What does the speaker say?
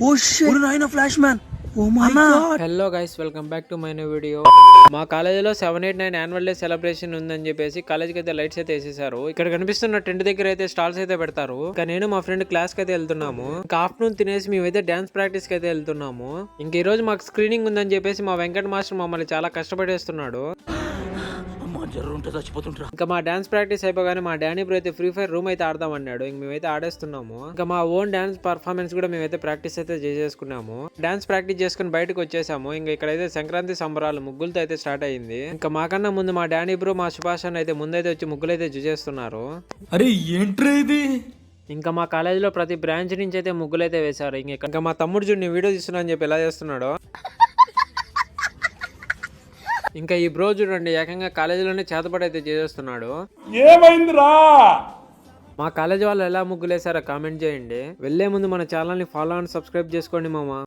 ఓ shit నాయనా flash man. Oh my god. Hello guys, welcome back to my new video. మా కాలేజీలో 789 annual day celebration ఉందని చెప్పేసి కాలేజ్కి అయితే లైట్స్ అయితే వేసేసారు. ఇక్కడ కనిపిస్తున్న టెంట్ దగ్గర అయితే స్టాల్స్ అయితే పెడతారు. ఇంకా నేను మా ఫ్రెండ్ క్లాస్ కి అయితే వెళ్తున్నాము. ఇంకా ఆఫ్టర్నూన్ తినేసి మేమైతే డాన్స్ ప్రాక్టీస్ కి అయితే వెళ్తున్నాము. ఇంక ఈ రోజు మాకు స్క్రీనింగ్ ఉందని చెప్పేసి మా వెంకట మాస్టర్ మమ్మల్ని చాలా కష్టపడేస్తున్నాడు. ఇంకా మా డాన్స్ ప్రాక్టీస్ అయిపోగానే మా డానీ బ్రో అయితే ఫ్రీ ఫైర్ రూమ్ అయితే ఆడదామన్నాడు. ఇంక మేమైతే ఆడేస్తున్నాము. ఇంకా మా ఓన్ డాన్స్ పర్ఫార్మెన్స్ కూడా మేమైతే ప్రాక్టీస్ అయితే చేసేసుకున్నాము. డాన్స్ ప్రాక్టీస్ చేసుకుని బయటకు వచ్చేసాము. ఇంకా ఇక్కడైతే సంక్రాంతి సంబరాలు ముగ్గులతో అయితే స్టార్ట్ అయింది. ఇంకా మాకన్నా ముందు మా డానీ బ్రో మా సుభాష్ అయితే ముందైతే వచ్చి ముగ్గులు అయితే చూసేస్తున్నారు. అరే ఏంట్రా ఇది? ఇంకా మా కాలేజీలో ప్రతి బ్రాంచ్ నుంచి అయితే ముగ్గులు అయితే వేశారు. ఇంకా మా తమ్ముడు చూడు వీడియో తీస్తున్నా అని చెప్పి ఎలా చేస్తున్నాడు. ఇంకా ఈ బ్రో చూడండి ఏకంగా కాలేజీలోనే చేతపడి అయితే చేసేస్తున్నాడు. ఏమైందిరా? మా కాలేజీ వాళ్ళు ఎలా ముగ్గులేసారో కామెంట్ చేయండి. వెళ్లే ముందు మన ఛానల్ ని ఫాలో అండ్ సబ్స్క్రైబ్ చేసుకోండి మామ.